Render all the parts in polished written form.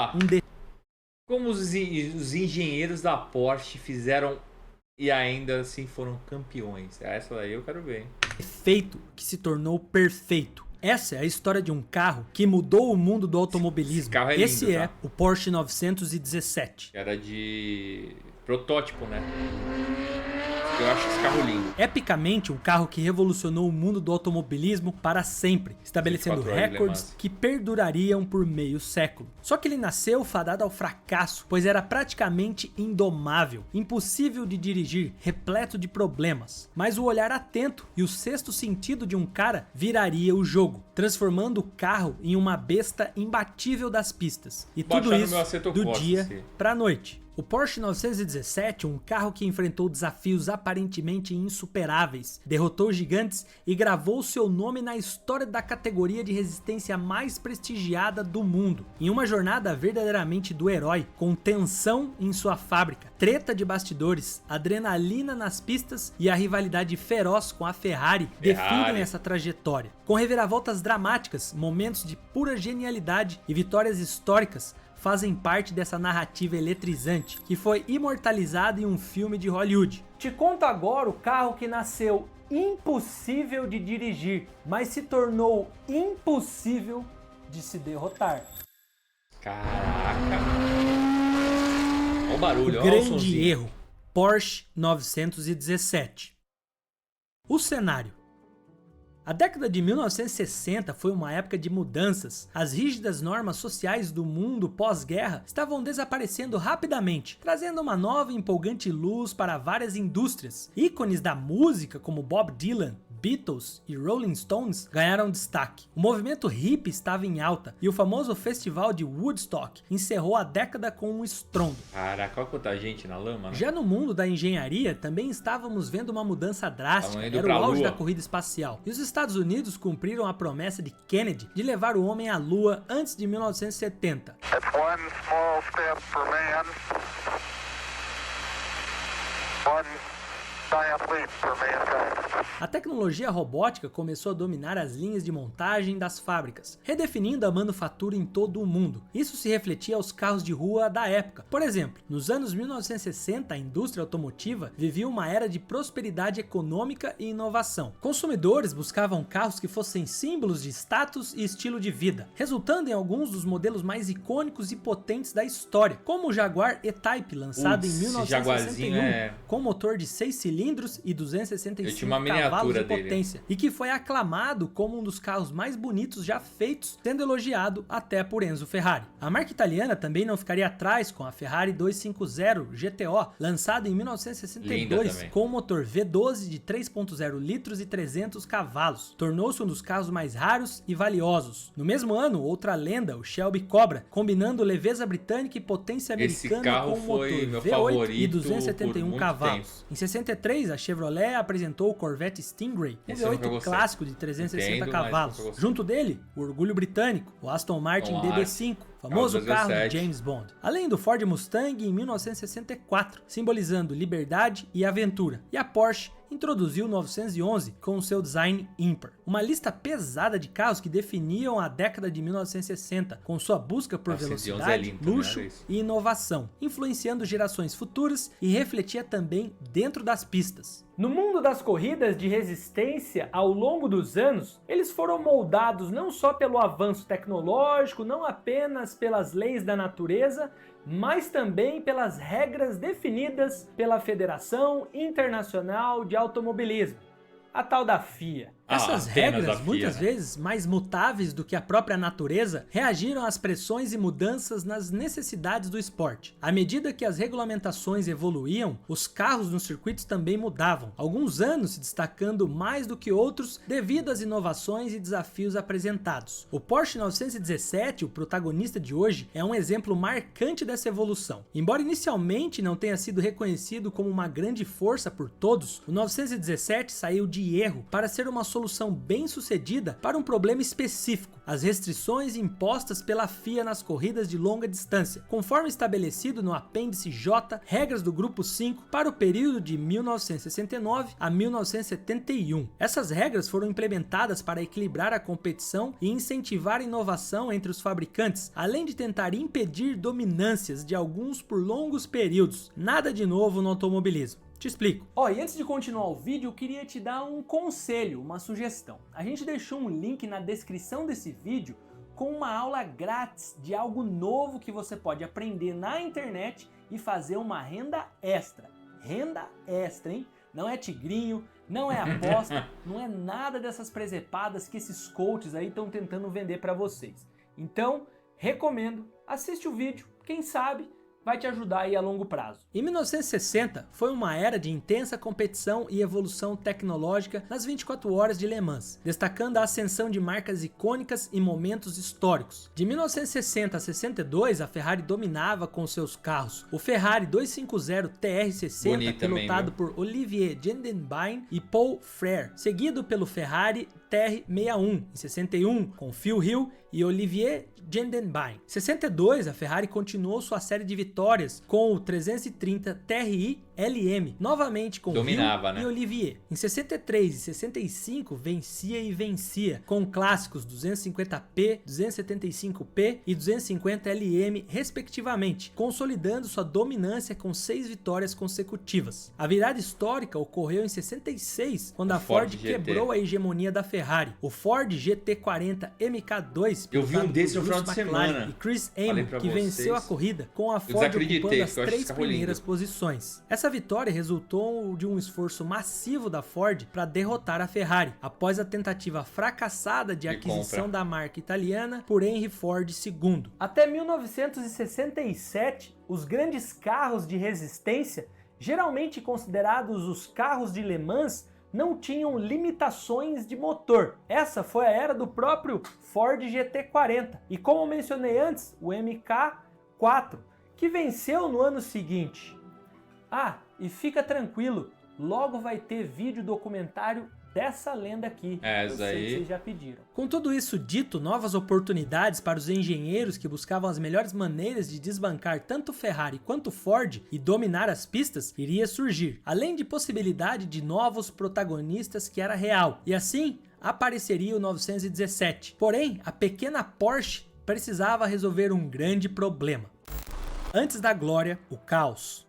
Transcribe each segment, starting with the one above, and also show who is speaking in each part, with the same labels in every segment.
Speaker 1: um
Speaker 2: Como os engenheiros da Porsche fizeram e ainda assim foram campeões. Essa daí eu quero ver, hein?
Speaker 1: defeito que se tornou perfeito. Essa é a história de um carro que mudou o mundo do automobilismo.
Speaker 2: Esse carro é lindo,
Speaker 1: Esse é
Speaker 2: tá?
Speaker 1: o Porsche 917.
Speaker 2: Era de protótipo, né? Eu acho esse carro lindo.
Speaker 1: Epicamente, um carro que revolucionou o mundo do automobilismo para sempre, estabelecendo
Speaker 2: 24 horas de Le
Speaker 1: recordes
Speaker 2: Mans.
Speaker 1: que perdurariam por meio século. Só que ele nasceu fadado ao fracasso, pois era praticamente indomável, impossível de dirigir, repleto de problemas. Mas o olhar atento e o sexto sentido de um cara viraria o jogo, transformando o carro em uma besta imbatível das pistas. E tudo
Speaker 2: Baixar no
Speaker 1: isso
Speaker 2: meu Assetto
Speaker 1: do
Speaker 2: Corsa,
Speaker 1: dia
Speaker 2: sim.
Speaker 1: para a noite. O Porsche 917, um carro que enfrentou desafios aparentemente insuperáveis, derrotou gigantes e gravou seu nome na história da categoria de resistência mais prestigiada do mundo. Em uma jornada verdadeiramente do herói, com tensão em sua fábrica, treta de bastidores, adrenalina nas pistas e a rivalidade feroz com a Ferrari definem essa trajetória. Com reviravoltas dramáticas, momentos de pura genialidade e vitórias históricas, fazem parte dessa narrativa eletrizante que foi imortalizada em um filme de Hollywood. Te conto agora o carro que nasceu impossível de dirigir, mas se tornou impossível de se derrotar.
Speaker 2: Caraca. Olha o barulho,
Speaker 1: O
Speaker 2: olha o
Speaker 1: grande
Speaker 2: sonzinho.
Speaker 1: erro, Porsche 917. O cenário. A década de 1960 foi uma época de mudanças. As rígidas normas sociais do mundo pós-guerra estavam desaparecendo rapidamente, trazendo uma nova e empolgante luz para várias indústrias. Ícones da música como Bob Dylan, Beatles e Rolling Stones ganharam destaque. O movimento hippie estava em alta e o famoso festival de Woodstock encerrou a década com um estrondo.
Speaker 2: Caraca, olha quanta gente na lama, né?
Speaker 1: Já no mundo da engenharia, também estávamos vendo uma mudança drástica.
Speaker 2: Estavam indo
Speaker 1: Era
Speaker 2: pra
Speaker 1: o auge
Speaker 2: Lua.
Speaker 1: da corrida espacial. E os Estados Unidos cumpriram a promessa de Kennedy de levar o homem à Lua antes de 1970.
Speaker 3: That's one small step for man, one giant leap for mankind.
Speaker 1: A tecnologia robótica começou a dominar as linhas de montagem das fábricas, redefinindo a manufatura em todo o mundo. Isso se refletia aos carros de rua da época. Por exemplo, nos anos 1960, a indústria automotiva vivia uma era de prosperidade econômica e inovação. Consumidores buscavam carros que fossem símbolos de status e estilo de vida, resultando em alguns dos modelos mais icônicos e potentes da história, como o Jaguar E-Type, lançado em
Speaker 2: Esse
Speaker 1: 1961,
Speaker 2: Jaguarzinho é-
Speaker 1: com motor de 6 cilindros e
Speaker 2: Eu
Speaker 1: 265
Speaker 2: tinha uma miniatura
Speaker 1: cavalos de
Speaker 2: dele.
Speaker 1: potência, e que foi aclamado como um dos carros mais bonitos já feitos, sendo elogiado até por Enzo Ferrari. A marca italiana também não ficaria atrás com a Ferrari 250 GTO, lançada em
Speaker 2: Linda
Speaker 1: 1962,
Speaker 2: também.
Speaker 1: com um motor V12 de 3.0 litros e 300 cavalos. Tornou-se um dos carros mais raros e valiosos. No mesmo ano, outra lenda, o Shelby Cobra, combinando leveza britânica e potência
Speaker 2: Esse
Speaker 1: americana
Speaker 2: carro
Speaker 1: com um
Speaker 2: foi
Speaker 1: motor
Speaker 2: meu
Speaker 1: V8 e
Speaker 2: favorito
Speaker 1: 271
Speaker 2: por muito
Speaker 1: cavalos.
Speaker 2: tempo.
Speaker 1: Em 63, a Chevrolet apresentou o Corvette Stingray, um
Speaker 2: Esse eu nunca
Speaker 1: V8
Speaker 2: gostei.
Speaker 1: clássico de 360
Speaker 2: Entendo, mas
Speaker 1: cavalos.
Speaker 2: nunca gostei.
Speaker 1: Junto dele, o orgulho britânico, o Aston Martin
Speaker 2: Aston
Speaker 1: DB5, famoso
Speaker 2: Martin,
Speaker 1: carro de
Speaker 2: 17.
Speaker 1: James Bond. Além do Ford Mustang em 1964, simbolizando liberdade e aventura. E a Porsche introduziu o 911 com o seu design ímpar. Uma lista pesada de carros que definiam a década de 1960, com sua busca por
Speaker 2: 911 é
Speaker 1: velocidade,
Speaker 2: lindo também,
Speaker 1: luxo
Speaker 2: olha isso.
Speaker 1: e inovação, influenciando gerações futuras e refletia também dentro das pistas. No mundo das corridas de resistência, ao longo dos anos, eles foram moldados não só pelo avanço tecnológico, não apenas pelas leis da natureza, mas também pelas regras definidas pela Federação Internacional de Automobilismo, a tal da FIA. Essas
Speaker 2: apenas
Speaker 1: regras,
Speaker 2: a FIA,
Speaker 1: muitas
Speaker 2: né?
Speaker 1: vezes mais mutáveis do que a própria natureza, reagiram às pressões e mudanças nas necessidades do esporte. À medida que as regulamentações evoluíam, os carros nos circuitos também mudavam, alguns anos se destacando mais do que outros devido às inovações e desafios apresentados. O Porsche 917, o protagonista de hoje, é um exemplo marcante dessa evolução. Embora inicialmente não tenha sido reconhecido como uma grande força por todos, o 917 saiu de erro para ser uma solução bem sucedida para um problema específico: as restrições impostas pela FIA nas corridas de longa distância, conforme estabelecido no apêndice J, regras do grupo 5 para o período de 1969 a 1971. Essas regras foram implementadas para equilibrar a competição e incentivar a inovação entre os fabricantes, além de tentar impedir dominâncias de alguns por longos períodos. Nada de novo no automobilismo. Te explico. E antes de continuar o vídeo, eu queria te dar um conselho, uma sugestão. A gente deixou um link na descrição desse vídeo com uma aula grátis de algo novo que você pode aprender na internet e fazer uma renda extra. Renda extra, hein? Não é tigrinho, não é aposta, não é nada dessas presepadas que esses coaches aí estão tentando vender para vocês. Então, recomendo, assiste o vídeo, quem sabe vai te ajudar aí a longo prazo. Em 1960, foi uma era de intensa competição e evolução tecnológica nas 24 horas de Le Mans, destacando a ascensão de marcas icônicas e momentos históricos. De 1960 a 62, a Ferrari dominava com seus carros. O Ferrari 250 TR60, pilotado por Olivier Gendenbein e Paul Frère, seguido pelo Ferrari TR61, em 61, com Phil Hill e Olivier Gendenbein. Em 62, a Ferrari continuou sua série de vitórias com o 330 TRI LM, novamente com Hill e Olivier. Em 63 e 65, vencia, com clássicos 250P, 275P e 250LM, respectivamente, consolidando sua dominância com 6 vitórias consecutivas. A virada histórica ocorreu em 66, quando a Ford quebrou a hegemonia da Ferrari. O Ford GT40 MK2,
Speaker 2: eu vi um desse no final de semana,
Speaker 1: e Chris Amon, que venceu a corrida com a Ford ocupando as 3 primeiras posições. Essa vitória resultou de um esforço massivo da Ford para derrotar a Ferrari, após a tentativa fracassada de aquisição da marca italiana por Henry Ford II. Até 1967, os grandes carros de resistência, geralmente considerados os carros de Le Mans, não tinham limitações de motor. Essa foi a era do próprio Ford GT40 e, como mencionei antes, o MK4, que venceu no ano seguinte. E fica tranquilo, logo vai ter vídeo documentário dessa lenda aqui, eu sei que vocês já pediram. Com tudo isso dito, novas oportunidades para os engenheiros que buscavam as melhores maneiras de desbancar tanto Ferrari quanto Ford e dominar as pistas iria surgir, além de possibilidade de novos protagonistas que era real, e assim apareceria o 917. Porém, a pequena Porsche precisava resolver um grande problema. Antes da glória, o caos.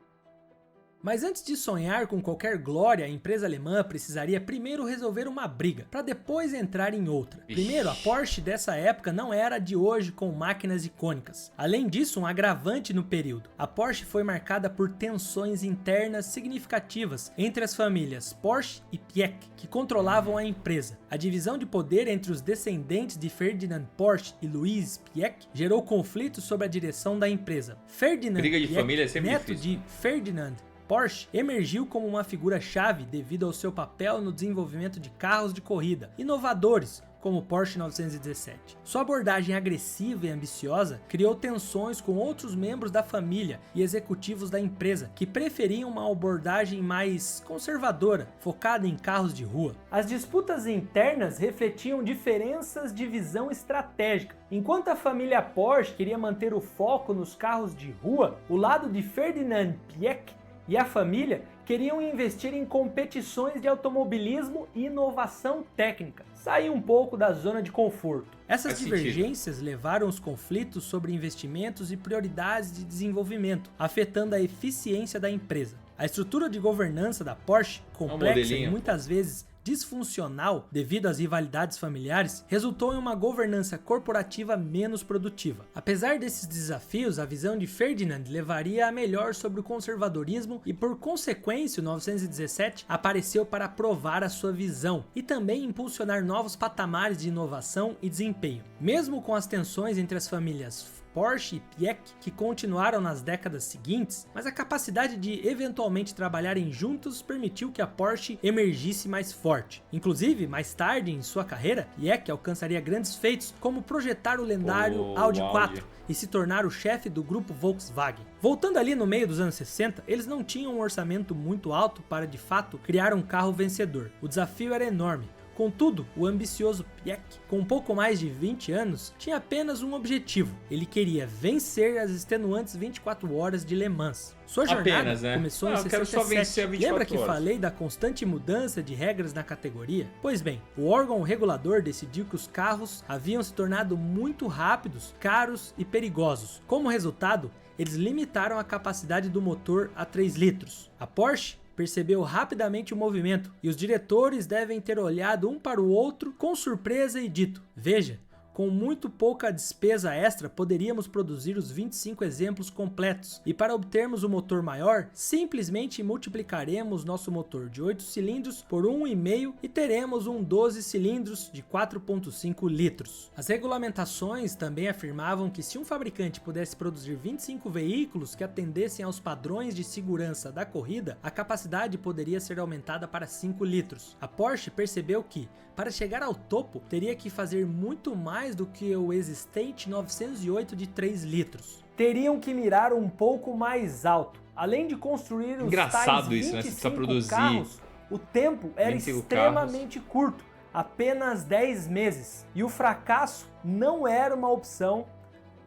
Speaker 1: Mas antes de sonhar com qualquer glória, a empresa alemã precisaria primeiro resolver uma briga, para depois entrar em outra. Primeiro, a Porsche dessa época não era a de hoje com máquinas icônicas. Além disso, um agravante no período. A Porsche foi marcada por tensões internas significativas entre as famílias Porsche e Piëch, que controlavam a empresa. A divisão de poder entre os descendentes de Ferdinand Porsche e Louise Piëch gerou conflitos sobre a direção da empresa. Ferdinand Piëch, neto de Ferdinand Porsche, emergiu como uma figura-chave devido ao seu papel no desenvolvimento de carros de corrida inovadores, como o Porsche 917. Sua abordagem agressiva e ambiciosa criou tensões com outros membros da família e executivos da empresa, que preferiam uma abordagem mais conservadora, focada em carros de rua. As disputas internas refletiam diferenças de visão estratégica. Enquanto a família Porsche queria manter o foco nos carros de rua, o lado de Ferdinand Piëch e a família queriam investir em competições de automobilismo e inovação técnica, sair um pouco da zona de conforto. Essas divergências levaram os conflitos sobre investimentos e prioridades de desenvolvimento, afetando a eficiência da empresa. A estrutura de governança da Porsche, complexa e muitas vezes disfuncional devido às rivalidades familiares, resultou em uma governança corporativa menos produtiva. Apesar desses desafios, a visão de Ferdinand levaria a melhor sobre o conservadorismo e, por consequência, o 917 apareceu para provar a sua visão e também impulsionar novos patamares de inovação e desempenho. Mesmo com as tensões entre as famílias Porsche e Piëch, que continuaram nas décadas seguintes, mas a capacidade de eventualmente trabalharem juntos permitiu que a Porsche emergisse mais forte. Inclusive, mais tarde em sua carreira, Piëch alcançaria grandes feitos, como projetar o lendário Audi 4 e se tornar o chefe do grupo Volkswagen. Voltando ali no meio dos anos 60, eles não tinham um orçamento muito alto para de fato criar um carro vencedor. O desafio era enorme, Contudo, o ambicioso Piëch, com pouco mais de 20 anos, tinha apenas um objetivo. Ele queria vencer as extenuantes 24 horas de Le Mans. Sua jornada começou em 67. Lembra que falei da constante mudança de regras na categoria? Pois bem, o órgão regulador decidiu que os carros haviam se tornado muito rápidos, caros e perigosos. Como resultado, eles limitaram a capacidade do motor a 3 litros. A Porsche percebeu rapidamente o movimento e os diretores devem ter olhado um para o outro com surpresa e dito: veja, com muito pouca despesa extra poderíamos produzir os 25 exemplos completos e para obtermos um motor maior, simplesmente multiplicaremos nosso motor de 8 cilindros por 1,5 e teremos um 12 cilindros de 4,5 litros. As regulamentações também afirmavam que se um fabricante pudesse produzir 25 veículos que atendessem aos padrões de segurança da corrida, a capacidade poderia ser aumentada para 5 litros. A Porsche percebeu que, para chegar ao topo, teria que fazer muito mais do que o existente 908 de 3 litros. Teriam que mirar um pouco mais alto. Além de construir os tais 25 carros, o tempo era extremamente curto, apenas 10 meses. E o fracasso não era uma opção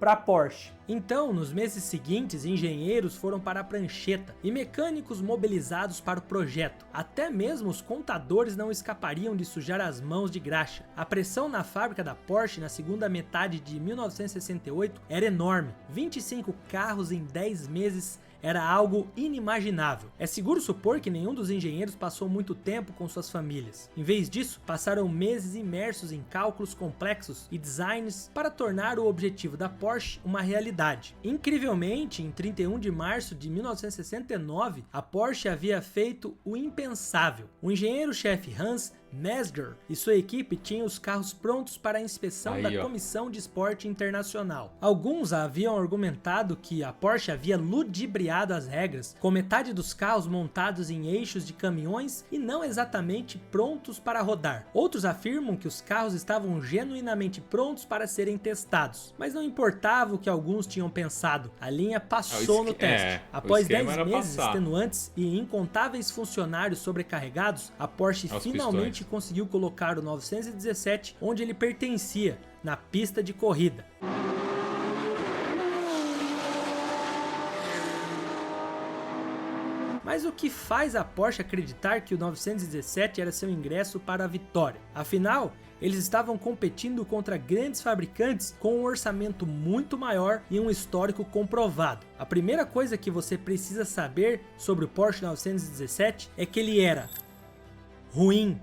Speaker 1: para a Porsche. Então, nos meses seguintes, engenheiros foram para a prancheta e mecânicos mobilizados para o projeto. Até mesmo os contadores não escapariam de sujar as mãos de graxa. A pressão na fábrica da Porsche na segunda metade de 1968 era enorme. 25 carros em 10 meses era algo inimaginável. É seguro supor que nenhum dos engenheiros passou muito tempo com suas famílias. Em vez disso, passaram meses imersos em cálculos complexos e designs para tornar o objetivo da Porsche uma realidade. Incrivelmente, em 31 de março de 1969, a Porsche havia feito o impensável. O engenheiro-chefe Hans Mezger e sua equipe tinham os carros prontos para a inspeção da Comissão de Esporte Internacional. Alguns haviam argumentado que a Porsche havia ludibriado as regras, com metade dos carros montados em eixos de caminhões e não exatamente prontos para rodar. Outros afirmam que os carros estavam genuinamente prontos para serem testados, mas não importava o que alguns tinham pensado, a linha passou no teste. Após 10 meses extenuantes e incontáveis funcionários sobrecarregados, a Porsche finalmente conseguiu colocar o 917 onde ele pertencia, na pista de corrida. Mas o que faz a Porsche acreditar que o 917 era seu ingresso para a vitória? Afinal, eles estavam competindo contra grandes fabricantes com um orçamento muito maior e um histórico comprovado. A primeira coisa que você precisa saber sobre o Porsche 917 é que ele era ruim.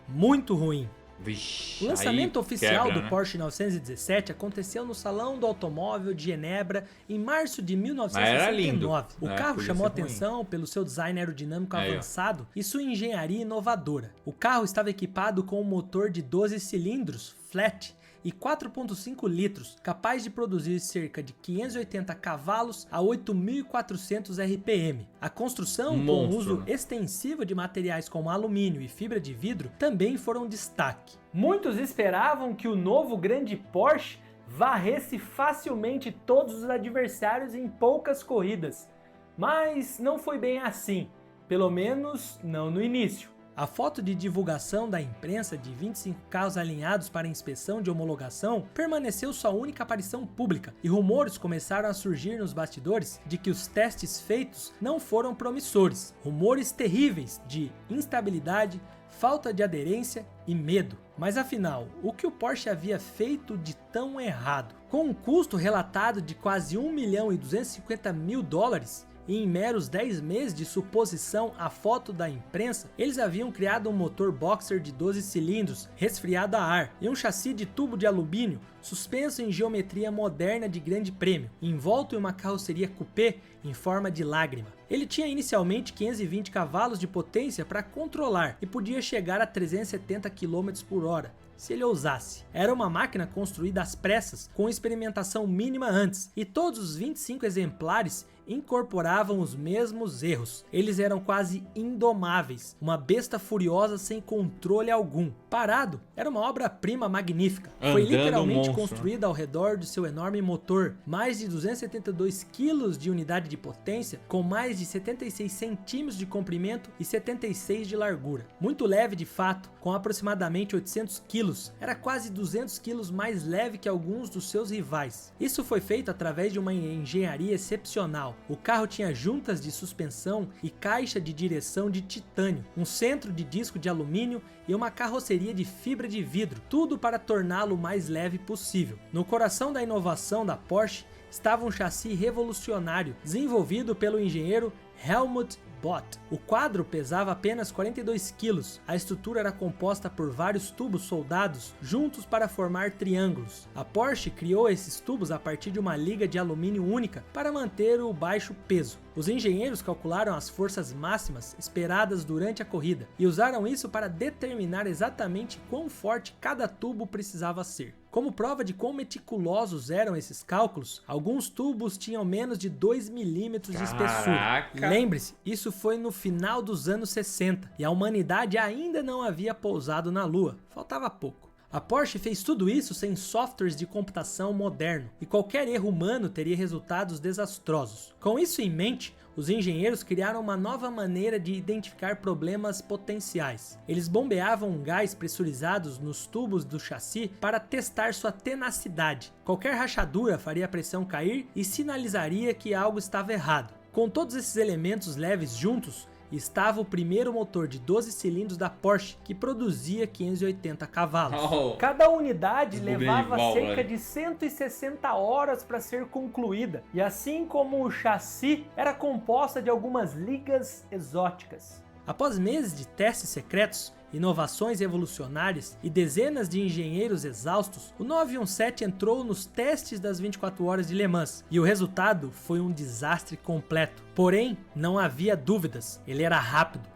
Speaker 1: Muito ruim.
Speaker 2: Vixe,
Speaker 1: o lançamento oficial do Porsche 917 aconteceu no Salão do Automóvel de Genebra em março de 1969. O carro chamou atenção pelo seu design aerodinâmico avançado e sua engenharia inovadora. O carro estava equipado com um motor de 12 cilindros flat e 4,5 litros, capaz de produzir cerca de 580 cavalos a 8.400 RPM. A construção com uso extensivo de materiais como alumínio e fibra de vidro também foram destaque. Muitos esperavam que o novo grande Porsche varresse facilmente todos os adversários em poucas corridas, mas não foi bem assim, pelo menos não no início. A foto de divulgação da imprensa de 25 carros alinhados para inspeção de homologação permaneceu sua única aparição pública e rumores começaram a surgir nos bastidores de que os testes feitos não foram promissores. Rumores terríveis de instabilidade, falta de aderência e medo. Mas afinal, o que o Porsche havia feito de tão errado? Com um custo relatado de quase $1.250.000, e em meros 10 meses de suposição à foto da imprensa, eles haviam criado um motor boxer de 12 cilindros, resfriado a ar, e um chassi de tubo de alumínio, suspenso em geometria moderna de grande prêmio, envolto em uma carroceria coupé em forma de lágrima. Ele tinha inicialmente 520 cavalos de potência para controlar e podia chegar a 370 km por hora, se ele ousasse. Era uma máquina construída às pressas, com experimentação mínima antes, e todos os 25 exemplares incorporavam os mesmos erros. Eles eram quase indomáveis, uma besta furiosa sem controle algum. Parado, era uma obra-prima magnífica. Foi literalmente construída ao redor de seu enorme motor, mais de 272 kg de unidade de potência, com mais de 76 centímetros de comprimento e 76 de largura. Muito leve de fato, com aproximadamente 800 kg, era quase 200 kg mais leve que alguns dos seus rivais. Isso foi feito através de uma engenharia excepcional. O carro tinha juntas de suspensão e caixa de direção de titânio, um centro de disco de alumínio e uma carroceria de fibra de vidro, tudo para torná-lo o mais leve possível. No coração da inovação da Porsche estava um chassi revolucionário, desenvolvido pelo engenheiro Helmut Bott. O quadro pesava apenas 42 kg. A estrutura era composta por vários tubos soldados juntos para formar triângulos. A Porsche criou esses tubos a partir de uma liga de alumínio única para manter o baixo peso. Os engenheiros calcularam as forças máximas esperadas durante a corrida e usaram isso para determinar exatamente quão forte cada tubo precisava ser. Como prova de quão meticulosos eram esses cálculos, alguns tubos tinham menos de 2 milímetros de espessura. Lembre-se, isso foi no final dos anos 60 e a humanidade ainda não havia pousado na Lua, faltava pouco. A Porsche fez tudo isso sem softwares de computação moderno, e qualquer erro humano teria resultados desastrosos. Com isso em mente, os engenheiros criaram uma nova maneira de identificar problemas potenciais. Eles bombeavam um gás pressurizado nos tubos do chassi para testar sua tenacidade. Qualquer rachadura faria a pressão cair e sinalizaria que algo estava errado. Com todos esses elementos leves juntos, estava o primeiro motor de 12 cilindros da Porsche, que produzia 580 cavalos. Cada unidade levava cerca de 160 horas para ser concluída, e assim como o chassi, era composta de algumas ligas exóticas. Após meses de testes secretos, inovações revolucionárias e dezenas de engenheiros exaustos, o 917 entrou nos testes das 24 horas de Le Mans e o resultado foi um desastre completo. Porém, não havia dúvidas, ele era rápido.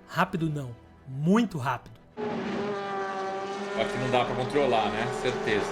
Speaker 1: Rápido não, muito rápido.
Speaker 2: Aqui não dá para controlar, né? Certeza.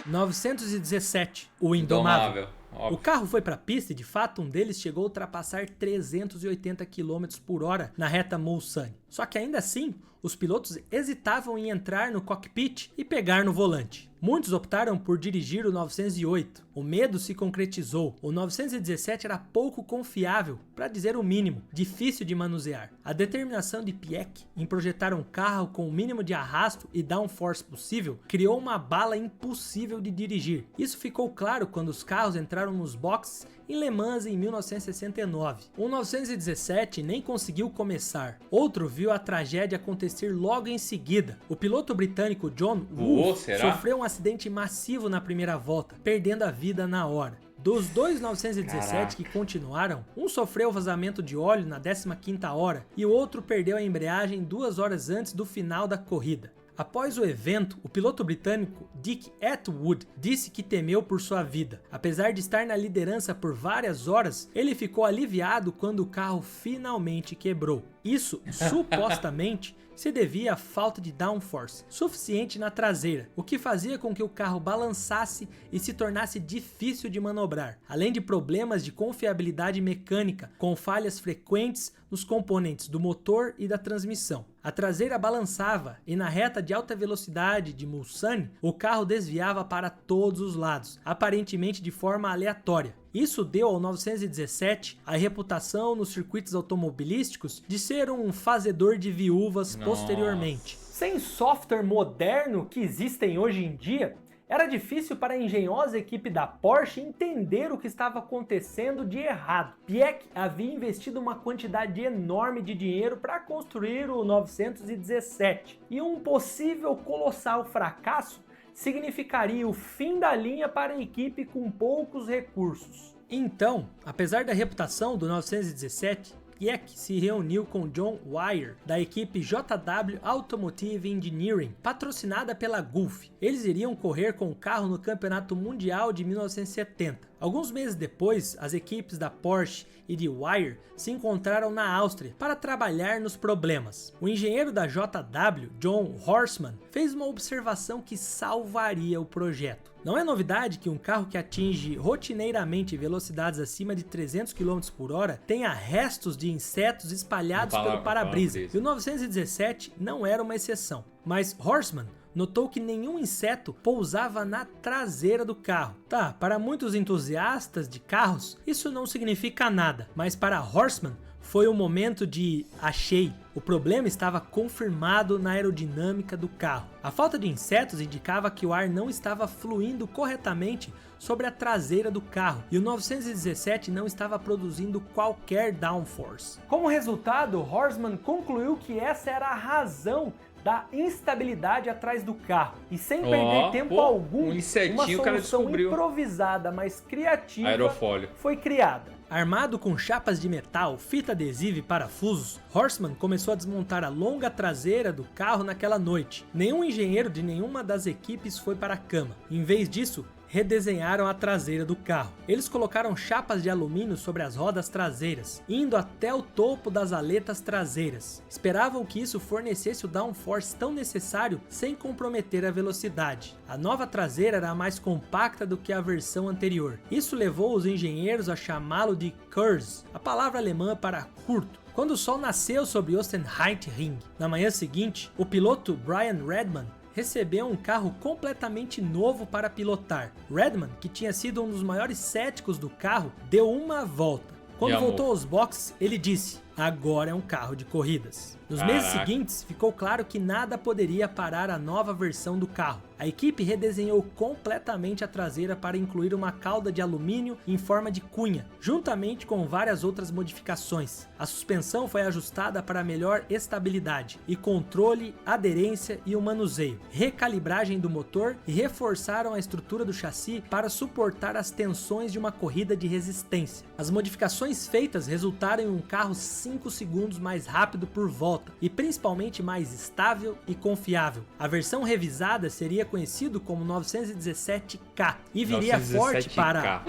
Speaker 1: 917, o Indomável. O carro foi para a pista e de fato um deles chegou a ultrapassar 380 km por hora na reta Mulsanne. Só que ainda assim, os pilotos hesitavam em entrar no cockpit e pegar no volante. Muitos optaram por dirigir o 908. O medo se concretizou. O 917 era pouco confiável, para dizer o mínimo, difícil de manusear. A determinação de Piëch em projetar um carro com o mínimo de arrasto e downforce possível criou uma bala impossível de dirigir. Isso ficou claro quando os carros entraram nos boxes em Le Mans em 1969. O 917 nem conseguiu começar. Outro viu a tragédia acontecer logo em seguida. O piloto britânico John Wolfe sofreu um acidente massivo na primeira volta, perdendo a vida na hora. Dos dois 917 que continuaram, um sofreu vazamento de óleo na 15ª hora e o outro perdeu a embreagem 2 horas antes do final da corrida. Após o evento, o piloto britânico Dick Atwood disse que temeu por sua vida. Apesar de estar na liderança por várias horas, ele ficou aliviado quando o carro finalmente quebrou. Isso, supostamente, se devia à falta de downforce suficiente na traseira, o que fazia com que o carro balançasse e se tornasse difícil de manobrar, além de problemas de confiabilidade mecânica, com falhas frequentes nos componentes do motor e da transmissão. A traseira balançava e na reta de alta velocidade de Mulsanne, o carro desviava para todos os lados, aparentemente de forma aleatória. Isso deu ao 917 a reputação nos circuitos automobilísticos de ser um fazedor de viúvas posteriormente. Sem software moderno que existem hoje em dia, era difícil para a engenhosa equipe da Porsche entender o que estava acontecendo de errado. Piëch havia investido uma quantidade enorme de dinheiro para construir o 917 e um possível colossal fracasso significaria o fim da linha para a equipe com poucos recursos. Então, apesar da reputação do 917, Piëch se reuniu com John Wyer, da equipe JW Automotive Engineering, patrocinada pela Gulf. Eles iriam correr com o carro no Campeonato Mundial de 1970. Alguns meses depois, as equipes da Porsche e de Wire se encontraram na Áustria para trabalhar nos problemas. O engenheiro da JW, John Horsman, fez uma observação que salvaria o projeto. Não é novidade que um carro que atinge rotineiramente velocidades acima de 300 km por hora tenha restos de insetos espalhados pelo para-brisa, e o 917 não era uma exceção. Mas Horsman notou que nenhum inseto pousava na traseira do carro. Tá, para muitos entusiastas de carros, isso não significa nada, mas para Horsman foi um momento de achei. O problema estava confirmado na aerodinâmica do carro. A falta de insetos indicava que o ar não estava fluindo corretamente sobre a traseira do carro, e o 917 não estava produzindo qualquer downforce. Como resultado, Horsman concluiu que essa era a razão da instabilidade atrás do carro, e sem perder tempo algum, uma solução improvisada, mas criativa,
Speaker 2: aerofólio,
Speaker 1: foi criada. Armado com chapas de metal, fita adesiva e parafusos, Horsman começou a desmontar a longa traseira do carro naquela noite. Nenhum engenheiro de nenhuma das equipes foi para a cama. Em vez disso, redesenharam a traseira do carro. Eles colocaram chapas de alumínio sobre as rodas traseiras, indo até o topo das aletas traseiras. Esperavam que isso fornecesse o downforce tão necessário sem comprometer a velocidade. A nova traseira era mais compacta do que a versão anterior. Isso levou os engenheiros a chamá-lo de Kurz, a palavra alemã para curto. Quando o sol nasceu sobre Ostenheitring, na manhã seguinte, o piloto Brian Redman recebeu um carro completamente novo para pilotar. Redman, que tinha sido um dos maiores céticos do carro, deu uma volta. Quando voltou aos boxes, ele disse: agora é um carro de corridas. Nos meses seguintes, ficou claro que nada poderia parar a nova versão do carro. A equipe redesenhou completamente a traseira para incluir uma cauda de alumínio em forma de cunha, juntamente com várias outras modificações. A suspensão foi ajustada para melhor estabilidade e controle, aderência e o manuseio, recalibragem do motor e reforçaram a estrutura do chassi para suportar as tensões de uma corrida de resistência. As modificações feitas resultaram em um carro 5 segundos mais rápido por volta e principalmente mais estável e confiável. A versão revisada seria conhecido como 917K e viria 917K. Forte para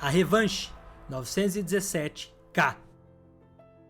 Speaker 1: a revanche 917K.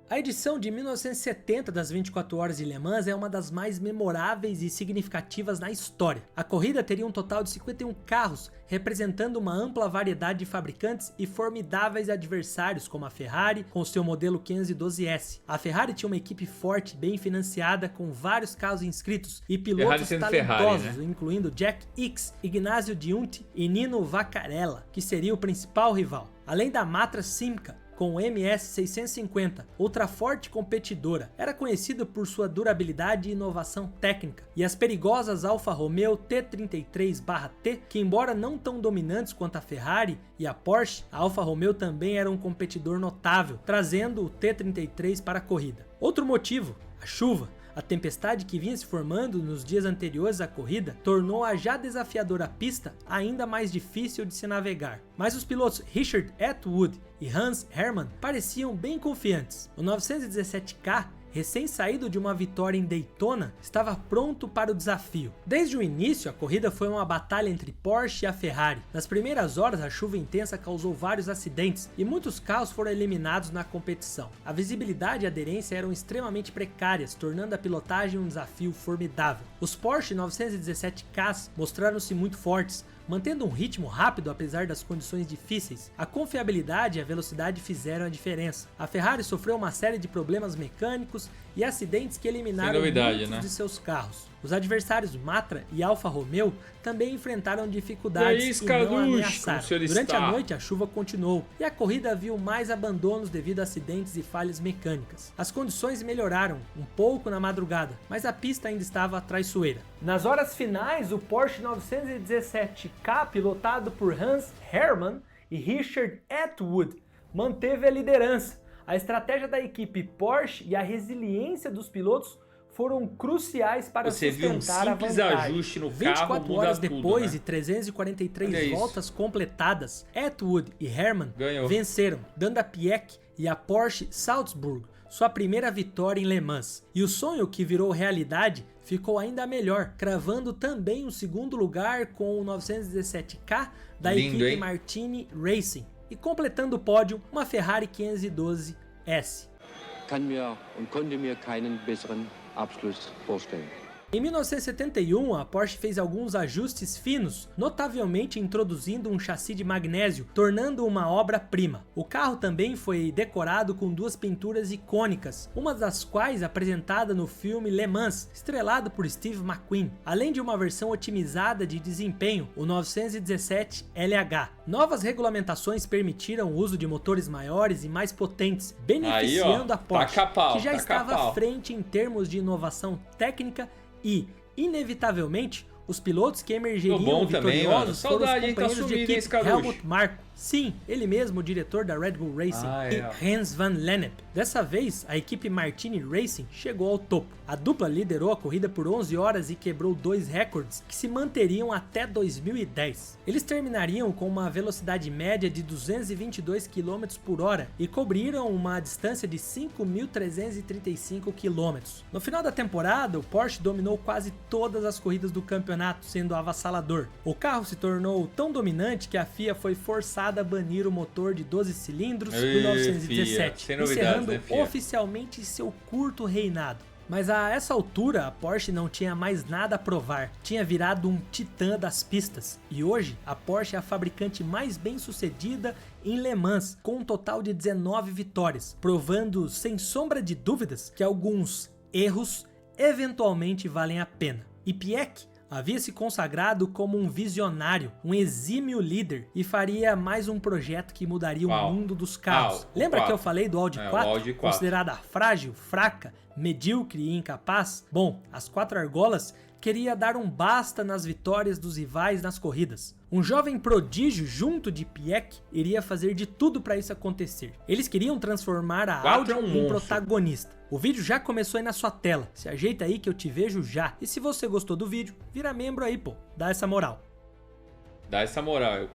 Speaker 1: A edição de 1970 das 24 Horas de Le Mans é uma das mais memoráveis e significativas na história. A corrida teria um total de 51 carros, representando uma ampla variedade de fabricantes e formidáveis adversários como a Ferrari com seu modelo 512S. A Ferrari tinha uma equipe forte, bem financiada, com vários carros inscritos e pilotos talentosos, Ferrari, né? Incluindo Jack Ickx, Ignazio Giunti e Nino Vaccarella, que seria o principal rival. Além da Matra Simca, com o MS650, outra forte competidora, era conhecido por sua durabilidade e inovação técnica, e as perigosas Alfa Romeo T33/T, que embora não tão dominantes quanto a Ferrari e a Porsche, a Alfa Romeo também era um competidor notável, trazendo o T33 para a corrida. Outro motivo, a chuva. A tempestade que vinha se formando nos dias anteriores à corrida tornou a já desafiadora pista ainda mais difícil de se navegar. Mas os pilotos Richard Atwood e Hans Herrmann pareciam bem confiantes. O 917K, recém-saído de uma vitória em Daytona, estava pronto para o desafio. Desde o início, a corrida foi uma batalha entre Porsche e a Ferrari. Nas primeiras horas, a chuva intensa causou vários acidentes e muitos carros foram eliminados na competição. A visibilidade e a aderência eram extremamente precárias, tornando a pilotagem um desafio formidável. Os Porsche 917Ks mostraram-se muito fortes, mantendo um ritmo rápido apesar das condições difíceis. A confiabilidade e a velocidade fizeram a diferença. A Ferrari sofreu uma série de problemas mecânicos e acidentes que eliminaram muitos de seus carros. Os adversários Matra e Alfa Romeo também enfrentaram dificuldades e não ameaçaram. Durante a noite a chuva continuou e a corrida viu mais abandonos devido a acidentes e falhas mecânicas. As condições melhoraram um pouco na madrugada, mas a pista ainda estava traiçoeira. Nas horas finais, o Porsche 917K, pilotado por Hans Herrmann e Richard Atwood, manteve a liderança. A estratégia da equipe Porsche e a resiliência dos pilotos foram cruciais para sustentar a vantagem. Você viu um simples ajuste no carro, 24 horas depois e 343 voltas completadas, Atwood e Herrmann venceram, dando a Piëch e a Porsche Salzburg sua primeira vitória em Le Mans. E o sonho que virou realidade ficou ainda melhor, cravando também o segundo lugar com o 917K da
Speaker 2: Lindo,
Speaker 1: equipe
Speaker 2: hein?
Speaker 1: Martini Racing. E completando o pódio, uma Ferrari 512S.
Speaker 4: Kann mir und konnte mir keinen besseren Abschluss vorstellen.
Speaker 1: Em 1971, a Porsche fez alguns ajustes finos, notavelmente introduzindo um chassi de magnésio, tornando uma obra-prima. O carro também foi decorado com duas pinturas icônicas, uma das quais apresentada no filme Le Mans, estrelado por Steve McQueen, além de uma versão otimizada de desempenho, o 917 LH. Novas regulamentações permitiram o uso de motores maiores e mais potentes, beneficiando a Porsche, que já estava à frente em termos de inovação técnica e, inevitavelmente, os pilotos que emergeriam vitoriosos foram os companheiros de equipe Helmut Marko. Sim, ele mesmo, o diretor da Red Bull Racing, e Hans van Lennep. Dessa vez, a equipe Martini Racing chegou ao topo. A dupla liderou a corrida por 11 horas e quebrou 2 recordes que se manteriam até 2010. Eles terminariam com uma velocidade média de 222 km por hora e cobriram uma distância de 5.335 km. No final da temporada, o Porsche dominou quase todas as corridas do campeonato, sendo avassalador. O carro se tornou tão dominante que a FIA foi forçada a banir o motor de 12 cilindros do 917, encerrando oficialmente seu curto reinado. Mas a essa altura a Porsche não tinha mais nada a provar, tinha virado um titã das pistas. E hoje a Porsche é a fabricante mais bem sucedida em Le Mans, com um total de 19 vitórias, provando sem sombra de dúvidas que alguns erros eventualmente valem a pena. E Piëch havia se consagrado como um visionário, um exímio líder e faria mais um projeto que mudaria o mundo dos carros. Lembra que eu falei do Audi 4?
Speaker 2: Audi 4?
Speaker 1: Considerada frágil, fraca, medíocre e incapaz? Bom, as 4 argolas queria dar um basta nas vitórias dos rivais nas corridas. Um jovem prodígio junto de Piëch iria fazer de tudo para isso acontecer. Eles queriam transformar a Audi em protagonista. O vídeo já começou aí na sua tela, se ajeita aí que eu te vejo já. E se você gostou do vídeo, vira membro aí pô, dá essa moral.
Speaker 2: Dá essa moral.